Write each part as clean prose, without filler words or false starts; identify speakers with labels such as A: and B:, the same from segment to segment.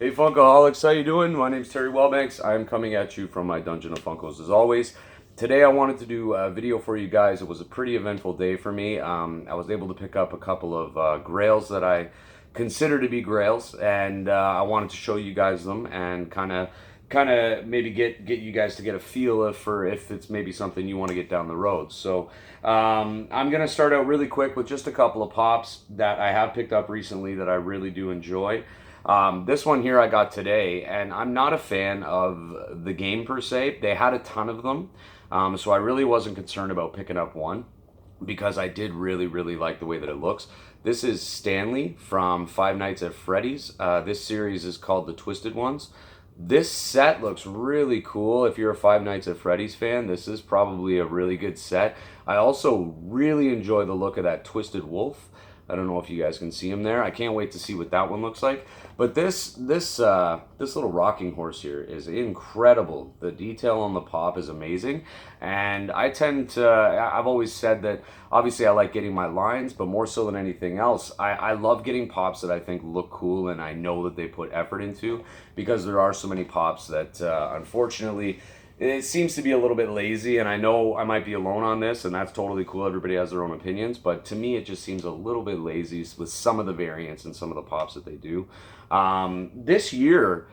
A: Hey Funkoholics, how you doing? My name's Terry Wellbanks. I'm coming at you from my Dungeon of Funkos as always. Today I wanted to do a video for you guys. It was a pretty eventful day for me. I was able to pick up a couple of grails that I consider to be grails, and I wanted to show you guys them and kind of maybe get you guys to get a feel of for if it's maybe something you want to get down the road. So I'm gonna start out really quick with just a couple of pops that I have picked up recently that I really do enjoy. This one here I got today, and I'm not a fan of the game per se. They had a ton of them, so I really wasn't concerned about picking up one because I did really like the way that it looks. This is Stanley from Five Nights at Freddy's. This series is called the Twisted Ones. This set looks really cool. If you're a Five Nights at Freddy's fan, this is probably a really good set. I also really enjoy the look of that Twisted Wolf. I don't know if you guys can see him there. I can't wait to see what that one looks like. But this little rocking horse here is incredible. The detail on the pop is amazing, and I've always said that obviously I like getting my lines, but more so than anything else, I love getting pops that I think look cool and I know that they put effort into, because there are so many pops that unfortunately it seems to be a little bit lazy, and I know I might be alone on this, and that's totally cool. Everybody has their own opinions, but to me, it just seems a little bit lazy with some of the variants and some of the pops that they do. This year,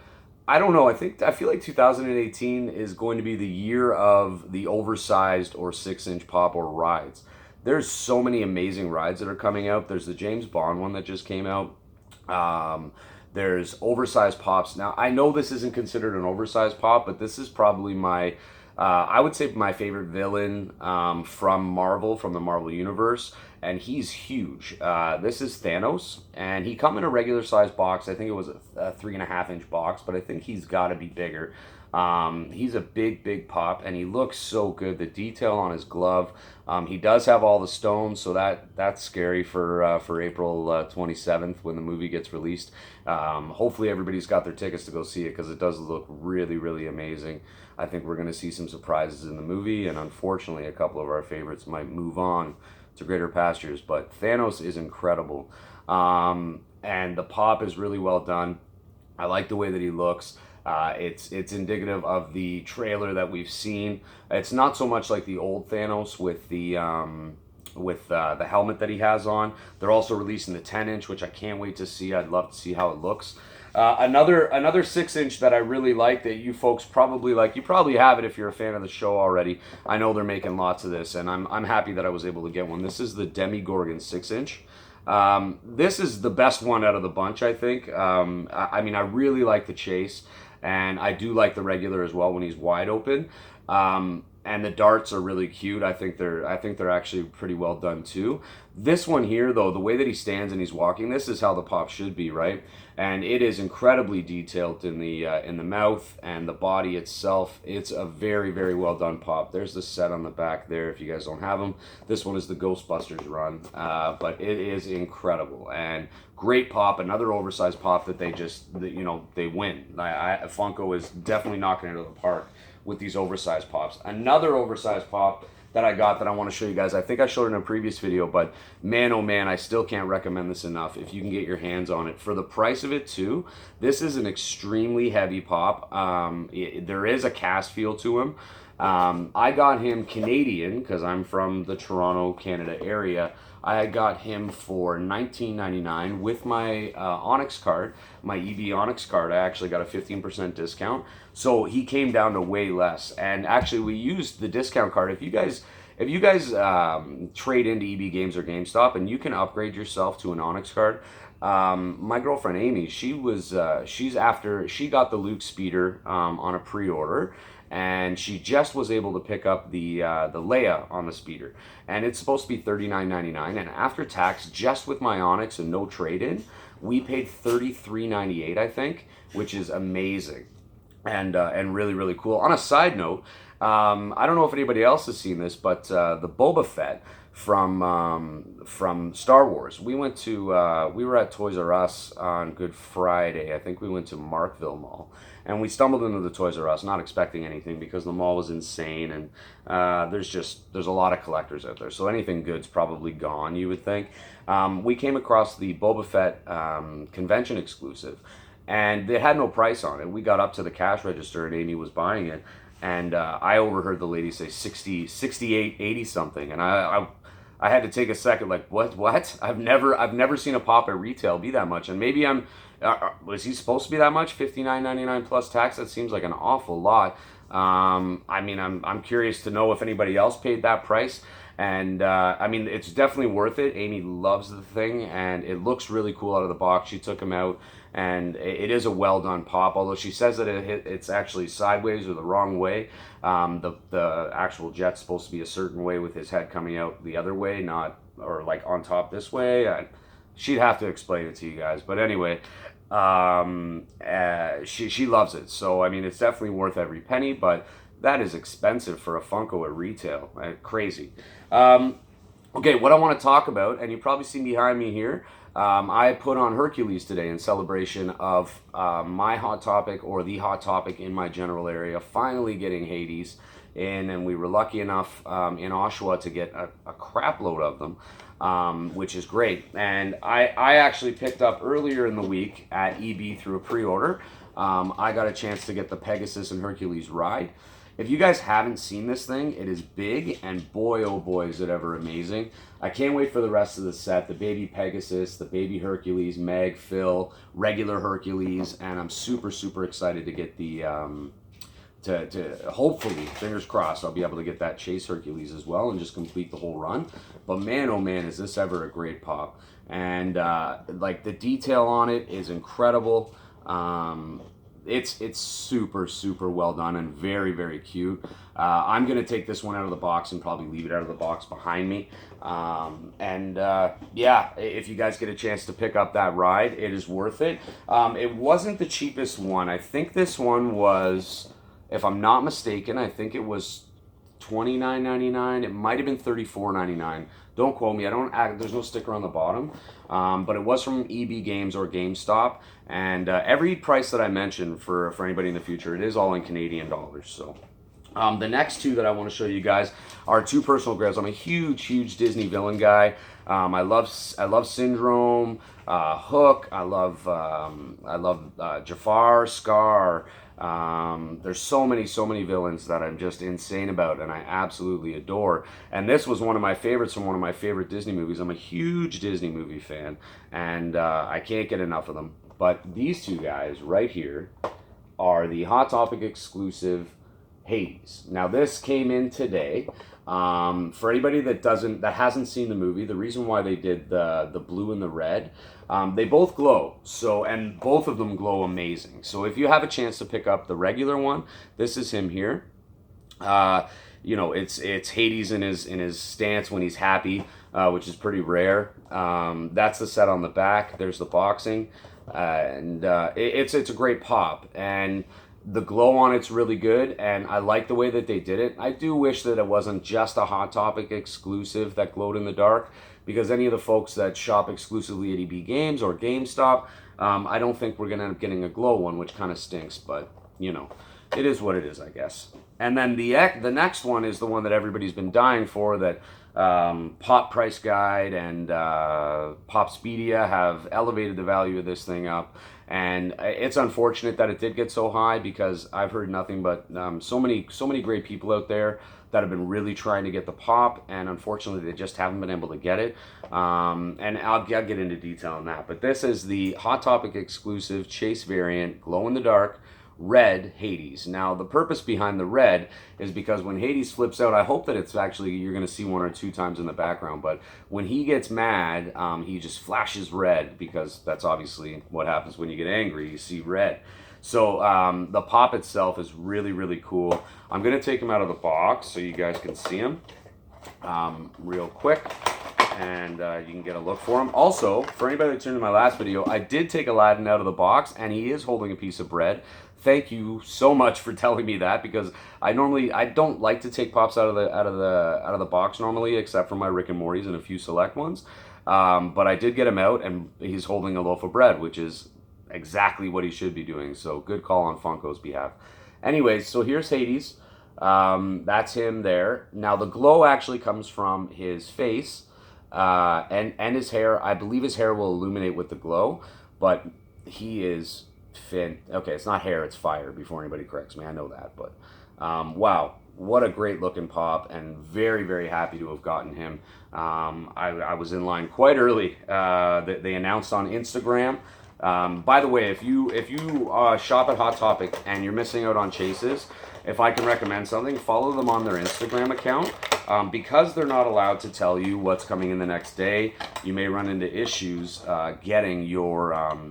A: I don't know. I feel like 2018 is going to be the year of the oversized or 6-inch pop or rides. There's so many amazing rides that are coming out. There's the James Bond one that just came out. Um, there's oversized pops. Now, I know this isn't considered an oversized pop, but this is probably I would say my favorite villain from Marvel, from the Marvel Universe, and he's huge. This is Thanos, and he come in a regular size box. I think it was a 3.5-inch box, but I think he's got to be bigger. He's a big pop, and he looks so good. The detail on his glove. He does have all the stones, so that's scary for April 27th when the movie gets released. Hopefully everybody's got their tickets to go see it, because it does look really amazing. I think we're going to see some surprises in the movie, and unfortunately a couple of our favorites might move on to greater pastures. But Thanos is incredible, and the pop is really well done. I like the way that he looks. It's indicative of the trailer that we've seen. It's not so much like the old Thanos with the helmet that he has on. They're also releasing the 10-inch, which I can't wait to see. I'd love to see how it looks. Another 6-inch that I really like, that you folks probably like. You probably have it if you're a fan of the show already. I know they're making lots of this, and I'm happy that I was able to get one. This is the Demogorgon 6-inch. This is the best one out of the bunch, I think. I mean, I really like the chase, and I do like the regular as well when he's wide open. And the darts are really cute. I think they're actually pretty well done too. This one here, though, the way that he stands and he's walking, this is how the pop should be, right? And it is incredibly detailed in the mouth and the body itself. It's a very well done pop. There's the set on the back there if you guys don't have them. This one is the Ghostbusters run, but it is incredible and great pop. Another oversized pop that they win. Funko is definitely knocking it out of the park with these oversized pops. Another oversized pop that I got that I want to show you guys. I think I showed it in a previous video, but man, oh man, I still can't recommend this enough if you can get your hands on it. For the price of it too, this is an extremely heavy pop. There is a cast feel to him. I got him Canadian because I'm from the Toronto, Canada area. I got him for $19.99 with my Onyx card, my EB Onyx card. I actually got a 15% discount, so he came down to way less. And actually, we used the discount card. If you guys trade into EB Games or GameStop and you can upgrade yourself to an Onyx card. My girlfriend Amy, she got the Luke Speeder on a pre-order, and she just was able to pick up the Leia on the Speeder, and it's supposed to be $39.99, and after tax, just with my Onyx and no trade-in, we paid $33.98, I think, which is amazing and really cool. On a side note, I don't know if anybody else has seen this, but the Boba Fett from Star Wars. We were at Toys R Us on Good Friday. I think we went to Markville Mall, and we stumbled into the Toys R Us not expecting anything because the mall was insane, and there's a lot of collectors out there, so anything good's probably gone, you would think. We came across the Boba Fett convention exclusive, and they had no price on it. We got up to the cash register and Amy was buying it, and I overheard the lady say 60, 68, 80 something, and I had to take a second, like, what? I've never seen a pop at retail be that much, and maybe was he supposed to be that much? $59.99 plus tax. That seems like an awful lot. I mean, I'm curious to know if anybody else paid that price. And I mean, it's definitely worth it. Amy loves the thing, and it looks really cool out of the box. She took him out, and it is a well done pop. Although she says that it's actually sideways or the wrong way. The actual jet's supposed to be a certain way with his head coming out the other way, not or like on top this way. She'd have to explain it to you guys, but anyway, she loves it. So I mean, it's definitely worth every penny, but that is expensive for a Funko at retail. Crazy. Okay, what I want to talk about, and you probably see behind me here, I put on Hercules today in celebration of my Hot Topic, or the Hot Topic in my general area, finally getting Hades in, and we were lucky enough in Oshawa to get a crap load of them, which is great. And I actually picked up earlier in the week at EB through a pre-order. I got a chance to get the Pegasus and Hercules Ride. If you guys haven't seen this thing, it is big, and boy, oh boy, is it ever amazing. I can't wait for the rest of the set. The baby Pegasus, the baby Hercules, Meg, Phil, regular Hercules, and I'm super, super excited to get the, to hopefully, fingers crossed, I'll be able to get that Chase Hercules as well and just complete the whole run. But man, oh man, is this ever a great pop. And like the detail on it is incredible. It's super, super well done and very, very cute. I'm going to take this one out of the box and probably leave it out of the box behind me. Yeah, if you guys get a chance to pick up that ride, it is worth it. It wasn't the cheapest one. I think this one was, if I'm not mistaken, I think it was $29.99. It might have been $34.99. Don't quote me. There's no sticker on the bottom, but it was from EB Games or GameStop. And every price that I mentioned for anybody in the future, it is all in Canadian dollars. So the next two that I want to show you guys are two personal grails. I'm a huge, huge Disney villain guy. I love Syndrome, Hook. I love Jafar, Scar. There's so many villains that I'm just insane about and I absolutely adore. And this was one of my favorites from one of my favorite Disney movies. I'm a huge Disney movie fan, and I can't get enough of them. But these two guys right here are the Hot Topic exclusive Hades. Now this came in today. For anybody that hasn't seen the movie, the reason why they did the blue and the red, they both glow. So, and both of them glow amazing. So if you have a chance to pick up the regular one, this is him here. You know, it's Hades in his stance when he's happy, which is pretty rare. That's the set on the back. There's the boxing, and it's a great pop, and the glow on it's really good, and I like the way that they did it. I do wish that it wasn't just a Hot Topic exclusive that glowed in the dark, because any of the folks that shop exclusively at EB Games or GameStop, I don't think we're going to end up getting a glow one, which kind of stinks, but, you know, it is what it is, I guess. And then the next one is the one that everybody's been dying for, that Pop Price Guide and Popspedia have elevated the value of this thing up. And it's unfortunate that it did get so high, because I've heard nothing but so many great people out there that have been really trying to get the pop, and unfortunately they just haven't been able to get it. And I'll get into detail on that. But this is the Hot Topic exclusive Chase variant, glow in the dark, red Hades. Now the purpose behind the red is because when Hades flips out, I hope that it's actually, you're going to see one or two times in the background, but when he gets mad, he just flashes red, because that's obviously what happens when you get angry, you see red. So the pop itself is really, really cool. I'm going to take him out of the box so you guys can see him real quick, and you can get a look for him. Also, for anybody that tuned in my last video, I did take Aladdin out of the box, and he is holding a piece of bread. Thank you so much for telling me that, because I don't like to take pops out of the box normally, except for my Rick and Morty's and a few select ones. But I did get him out, and he's holding a loaf of bread, which is exactly what he should be doing. So good call on Funko's behalf. Anyways, so here's Hades. That's him there. Now the glow actually comes from his face and his hair. I believe his hair will illuminate with the glow, but he is fin. Okay, it's not hair, it's fire. Before anybody corrects me, I know that, but wow, what a great looking pop, and very, very happy to have gotten him. I was in line quite early. They announced on Instagram. By the way, if you shop at Hot Topic and you're missing out on chases, if I can recommend something, follow them on their Instagram account. Because they're not allowed to tell you what's coming in the next day, you may run into issues getting your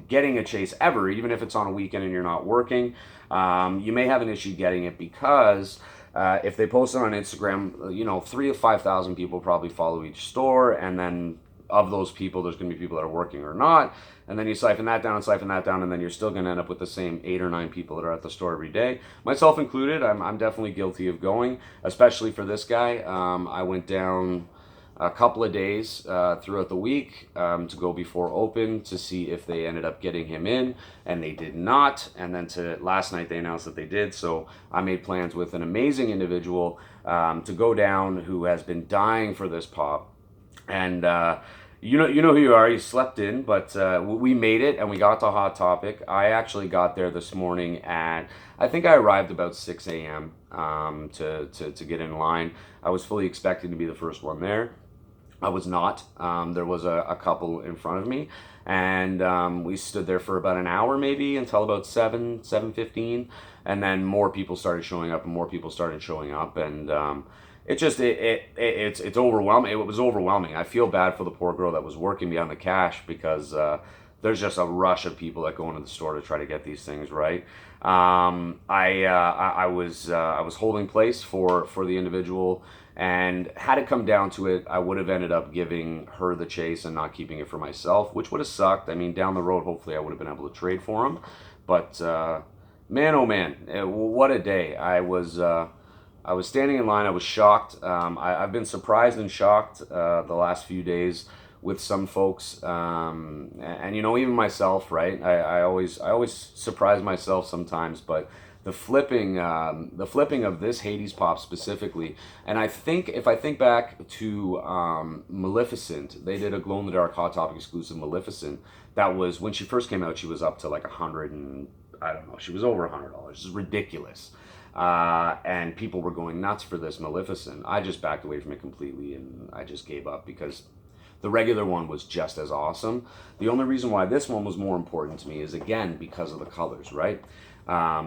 A: getting a chase ever, even if it's on a weekend and you're not working. You may have an issue getting it because if they post it on Instagram, 3,000 to 5,000 people probably follow each store, and then of those people, there's going to be people that are working or not, and then you siphon that down, and then you're still going to end up with the same 8 or 9 people that are at the store every day, myself included. I'm definitely guilty of going, especially for this guy. I went down a couple of days throughout the week to go before open to see if they ended up getting him in, and they did not. And then last night they announced that they did, so I made plans with an amazing individual to go down who has been dying for this pop. And you know who you are. You slept in, but we made it, and we got to Hot Topic. I actually got there this morning at, I think I arrived about 6 a.m. To get in line. I was fully expecting to be the first one there. I was not. There was a couple in front of me, and we stood there for about an hour maybe until about 7:15, and then more people started showing up, and it's overwhelming. It was overwhelming. I feel bad for the poor girl that was working behind the cash because there's just a rush of people that go into the store to try to get these things right. I was holding place for the individual, and had it come down to it, I would have ended up giving her the chase and not keeping it for myself, which would have sucked. I mean, down the road, hopefully I would have been able to trade for him, but man, oh man, what a day. I was standing in line. I was shocked. I've been surprised and shocked the last few days with some folks, and even myself. Right? I always surprise myself sometimes, but the flipping of this Hades pop specifically, and if I think back to Maleficent, they did a glow in the dark Hot Topic exclusive Maleficent. That was when she first came out. She was up to like 100 and I don't know. She was over $100. It's ridiculous. And people were going nuts for this Maleficent. I just backed away from it completely, and I just gave up because the regular one was just as awesome. The only reason why this one was more important to me is, again, because of the colors, right?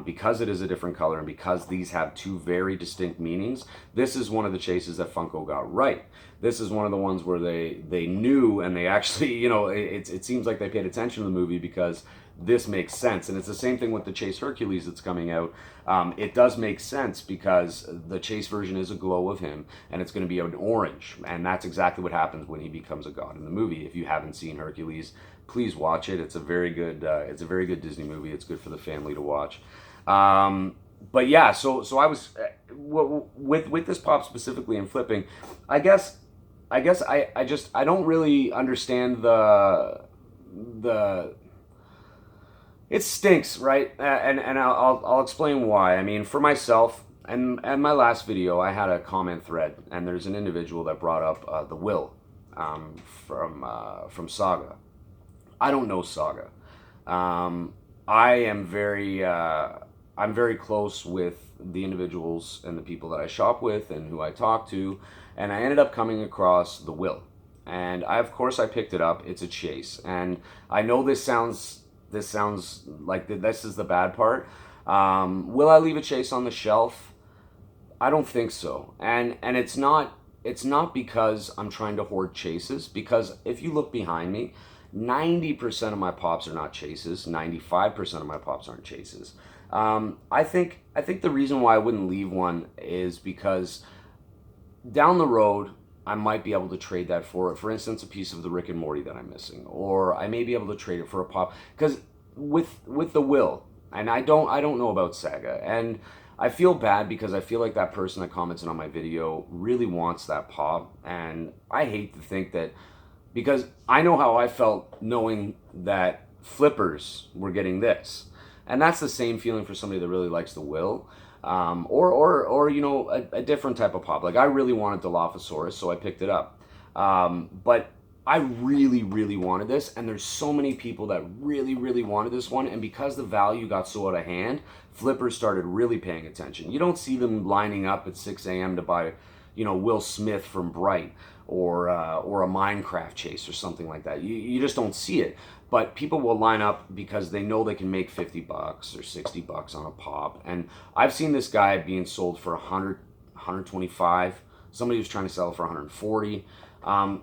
A: Because it is a different color, and because these have two very distinct meanings. This is one of the chases that Funko got right. This is one of the ones where they knew, and they actually, it seems like they paid attention to the movie because this makes sense. And it's the same thing with the Chase Hercules that's coming out. It does make sense because the Chase version is a glow of him, and it's going to be an orange, and that's exactly what happens when he becomes a god in the movie. If you haven't seen Hercules, please watch it. It's a very good Disney movie. It's good for the family to watch. But yeah, so I was with this pop specifically and flipping. I guess I don't really understand the it stinks, right? And I'll explain why. I mean, for myself, and my last video, I had a comment thread, and there's an individual that brought up the Will from Saga. I don't know Saga. I'm very close with the individuals and the people that I shop with and who I talk to, and I ended up coming across the Will, and of course I picked it up. It's a chase, and I know this sounds like this is the bad part. Will I leave a chase on the shelf? I don't think so, and it's not because I'm trying to hoard chases, because if you look behind me, 90% of my pops are not chases. 95% of my pops aren't chases. I think the reason why I wouldn't leave one is because down the road I might be able to trade that for instance, a piece of the Rick and Morty that I'm missing, or I may be able to trade it for a pop. Because with the Will, and I don't know about Saga, and I feel bad because I feel like that person that commented on my video really wants that pop, and I hate to think that, because I know how I felt knowing that flippers were getting this, and that's the same feeling for somebody that really likes the Will. Or a different type of pop. Like, I really wanted Dilophosaurus, so I picked it up. But I really, really wanted this, and there's so many people that really, really wanted this one, and because the value got so out of hand, flippers started really paying attention. You don't see them lining up at 6 a.m. to buy, Will Smith from Bright, or a Minecraft chase or something like that. You just don't see it. But people will line up because they know they can make $50 or $60 on a pop. And I've seen this guy being sold for 100, 125. Somebody was trying to sell it for 140.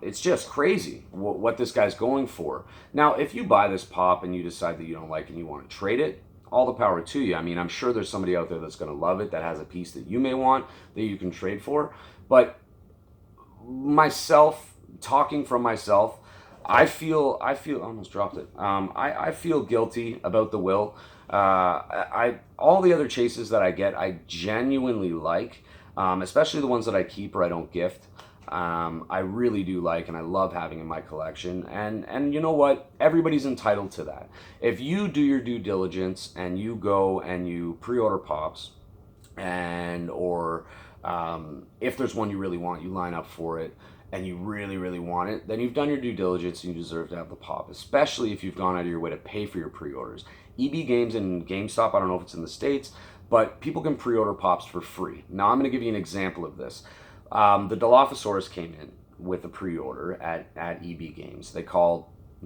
A: It's just crazy what this guy's going for. Now, if you buy this pop and you decide that you don't like it and you want to trade it, all the power to you. I mean, I'm sure there's somebody out there that's going to love it, that has a piece that you may want, that you can trade for. But myself, talking from myself, I almost dropped it. I feel guilty about the will. All the other chases that I get, I genuinely like, especially the ones that I keep or I don't gift. I really do like, and I love having in my collection. And you know what? Everybody's entitled to that. If you do your due diligence and you go and you pre-order pops, or if there's one you really want, you line up for it, and you really, really want it, then you've done your due diligence and you deserve to have the pop, especially if you've gone out of your way to pay for your pre-orders. EB Games and GameStop, I don't know if it's in the States, but people can pre-order pops for free. Now, I'm going to give you an example of this. The Dilophosaurus came in with a pre-order at EB Games. They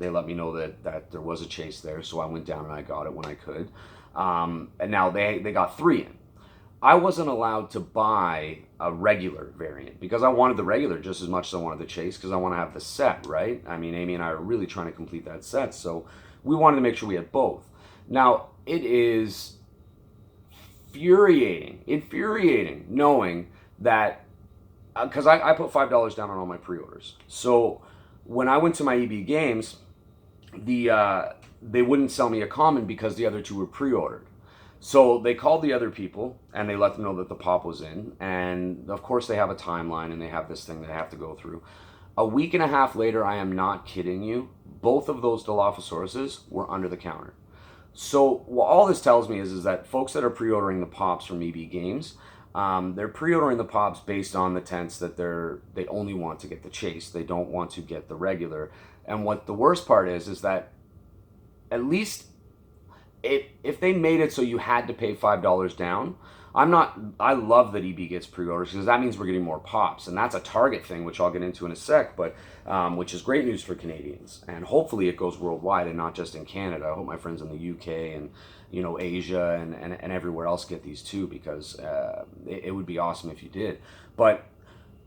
A: let me know that there was a chase there, so I went down and I got it when I could. And now they got 3 in. I wasn't allowed to buy a regular variant because I wanted the regular just as much as I wanted the chase, because I want to have the set, right? I mean, Amy and I are really trying to complete that set, so we wanted to make sure we had both. Now, it is infuriating knowing that, because I put $5 down on all my pre-orders. So when I went to my EB Games, they wouldn't sell me a common because the other 2 were pre-ordered. So they called the other people and they let them know that the pop was in. And of course they have a timeline and they have this thing they have to go through. A week and a half later, I am not kidding you, both of those Dilophosauruses were under the counter. So all this tells me is that folks that are pre-ordering the pops from EB Games, they're pre-ordering the pops based on the tenets that they only want to get the chase. They don't want to get the regular. And what the worst part is that at least if they made it so you had to pay $5 down, I love that EB gets pre-orders because that means we're getting more pops, and that's a Target thing, which I'll get into in a sec, but which is great news for Canadians, and hopefully it goes worldwide and not just in Canada. I hope my friends in the UK and Asia and everywhere else get these too, because it would be awesome if you did. But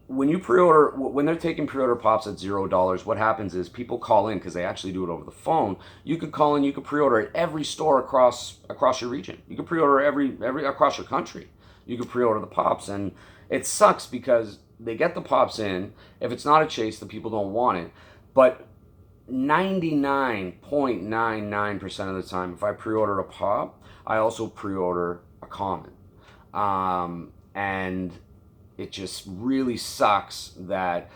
A: when you pre-order, when they're taking pre-order pops at $0, what happens is people call in, because they actually do it over the phone. You could call in, you could pre-order at every store across your region. You could pre-order every across your country. You could pre-order the pops, and it sucks because they get the pops in. If it's not a chase, the people don't want it. But 99.99% of the time, if I pre-order a pop, I also pre-order a common, and it just really sucks that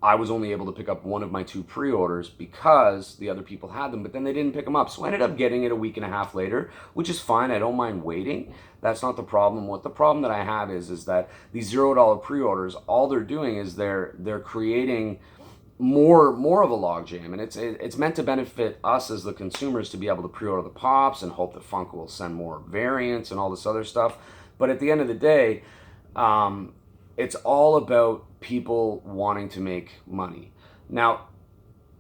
A: I was only able to pick up one of my 2 pre-orders because the other people had them, but then they didn't pick them up. So I ended up getting it a week and a half later, which is fine. I don't mind waiting. That's not the problem. What the problem that I have is that these $0 pre-orders, all they're doing is they're creating more of a logjam, and it's meant to benefit us as the consumers to be able to pre-order the pops and hope that Funko will send more variants and all this other stuff. But at the end of the day, it's all about people wanting to make money. Now,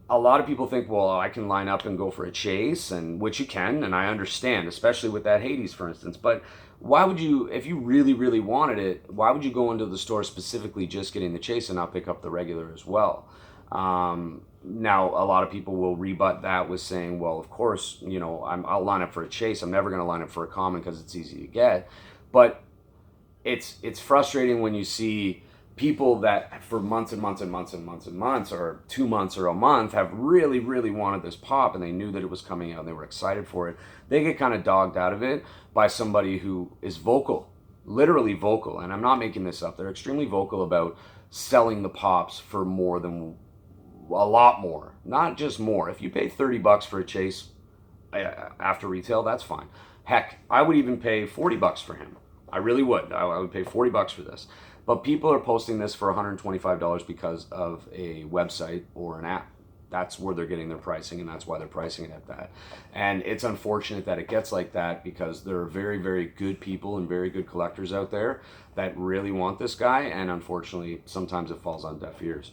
A: a lot of people think, well, I can line up and go for a chase, and which you can, and I understand, especially with that Hades, for instance. But why would you, if you really, really wanted it, why would you go into the store specifically just getting the chase and not pick up the regular as well? Now, a lot of people will rebut that with saying, well, of course, I'll line up for a chase. I'm never going to line up for a common because it's easy to get. But it's frustrating when you see people that for months and months and months and months and months, or 2 months or a month, have really, really wanted this pop, and they knew that it was coming out and they were excited for it. They get kind of dogged out of it by somebody who is vocal, literally vocal, and I'm not making this up. They're extremely vocal about selling the pops for more than a lot more, not just more. If you pay $30 for a chase after retail, that's fine. Heck, I would even pay $40 for him. I really would. I would pay $40 for this. But people are posting this for $125 because of a website or an app. That's where they're getting their pricing, and that's why they're pricing it at that. And it's unfortunate that it gets like that, because there are very, very good people and very good collectors out there that really want this guy, and unfortunately, sometimes it falls on deaf ears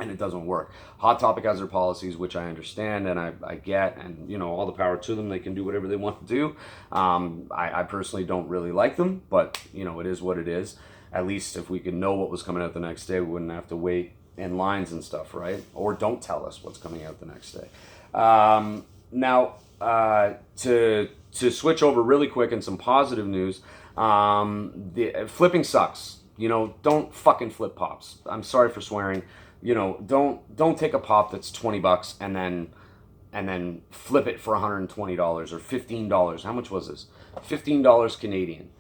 A: and it doesn't work. Hot Topic has their policies, which I understand and I get, and you know, all the power to them. They can do whatever they want to do. I personally don't really like them, but you know, it is what it is. At least if we could know what was coming out the next day, we wouldn't have to wait in lines and stuff, right? Or don't tell us what's coming out the next day. Now, to switch over really quick and some positive news, the flipping sucks. You know, don't fucking flip pops. I'm sorry for swearing. You know, don't take a pop that's $20 and then flip it for $120 or $15. How much was this? $15 Canadian.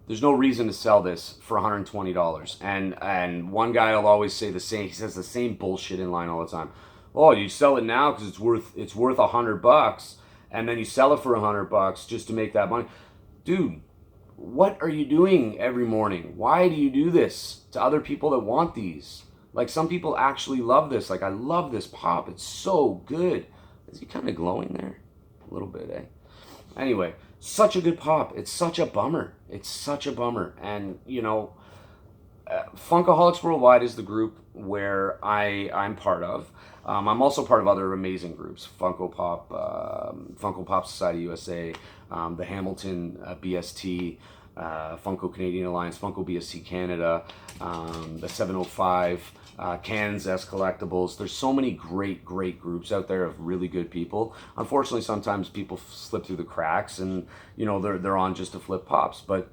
A: There's no reason to sell this for $120. And one guy will always say the same. He says the same bullshit in line all the time. Oh, you sell it now because it's worth $100, and then you sell it for $100 just to make that money. Dude, what are you doing every morning? Why do you do this to other people that want these? Like, some people actually love this. Like, I love this pop. It's so good. Is he kind of glowing there? A little bit, eh? Anyway, such a good pop. It's such a bummer. It's such a bummer. And, you know, Funkoholics Worldwide is the group where I'm part of. I'm also part of other amazing groups. Funko Pop Society USA, the Hamilton BST, Funko Canadian Alliance, Funko BST Canada, the 705, Kansas Collectibles. There's so many great groups out there of really good people. Unfortunately, sometimes people slip through the cracks, and you know, they're on just to flip pops, but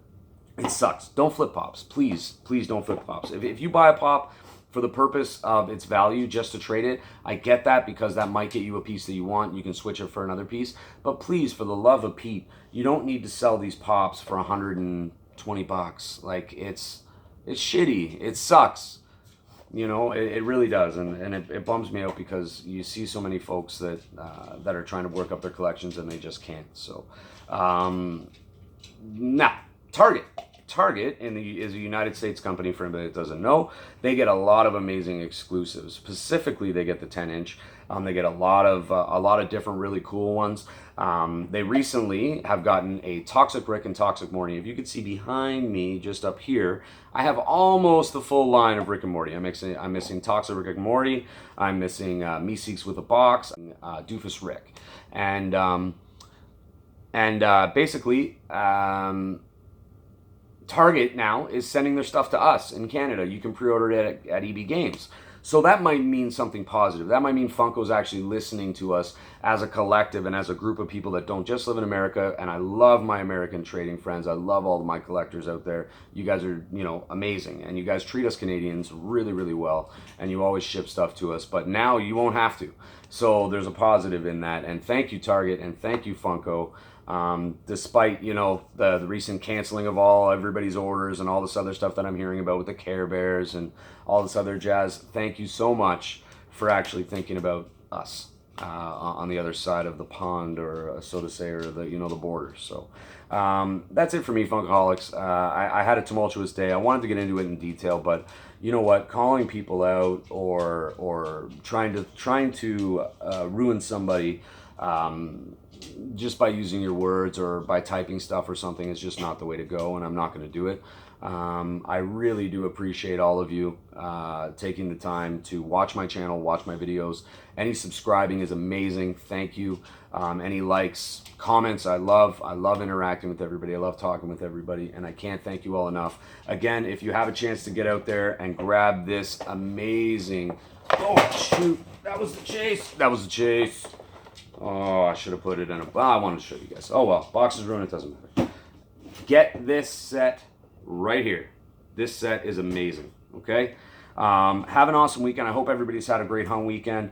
A: it sucks. Don't flip pops. Please don't flip pops. If you buy a pop for the purpose of its value, just to trade it, I get that, because that might get you a piece that you want. You can switch it for another piece. But please, for the love of Pete, you don't need to sell these pops for $120. Like, it's shitty. It sucks. You know, it really does, and it bums me out, because you see so many folks that that are trying to work up their collections and they just can't. So, now, Target is a United States company, for anybody that doesn't know. They get a lot of amazing exclusives. Specifically, they get the 10-inch. They get a lot of different really cool ones. They recently have gotten a Toxic Rick and Toxic Morty. If you could see behind me, just up here, I have almost the full line of Rick and Morty. I'm missing Toxic Rick and Morty. I'm missing Meeseeks with a box, Doofus Rick, and basically. Target now is sending their stuff to us in Canada. You can pre-order it at EB Games. So that might mean something positive. That might mean Funko's actually listening to us as a collective and as a group of people that don't just live in America. And I love my American trading friends. I love all of my collectors out there. You guys are, you know, amazing. And you guys treat us Canadians really, really well. And you always ship stuff to us. But now you won't have to. So there's a positive in that. And thank you, Target, and thank you, Funko. Despite, you know, the recent canceling of everybody's orders and all this other stuff that I'm hearing about with the Care Bears and all this other jazz, thank you so much for actually thinking about us on the other side of the pond, or so to say, or the, you know, the border. So that's it for me, Funkoholics. I had a tumultuous day. I wanted to get into it in detail, but you know what? Calling people out or trying to ruin somebody just by using your words or by typing stuff or something is just not the way to go, and I'm not going to do it. I really do appreciate all of you taking the time to watch my channel, watch my videos. Any subscribing is amazing. Thank you. Any likes, comments, I love interacting with everybody. I love talking with everybody, and I can't thank you all enough. Again, if you have a chance to get out there and grab this amazing, oh shoot, that was the chase. Oh, I should have put it in well, I wanted to show you guys. Oh well, box is ruined, it doesn't matter. Get this set right here. This set is amazing, okay? Have an awesome weekend. I hope everybody's had a great hung weekend.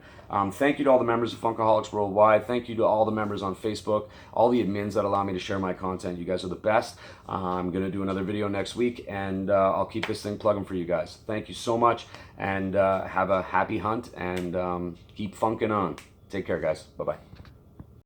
A: Thank you to all the members of Funkoholics Worldwide. Thank you to all the members on Facebook, all the admins that allow me to share my content. You guys are the best. I'm going to do another video next week, and I'll keep this thing plugging for you guys. Thank you so much, and have a happy hunt, and keep funking on. Take care, guys. Bye-bye.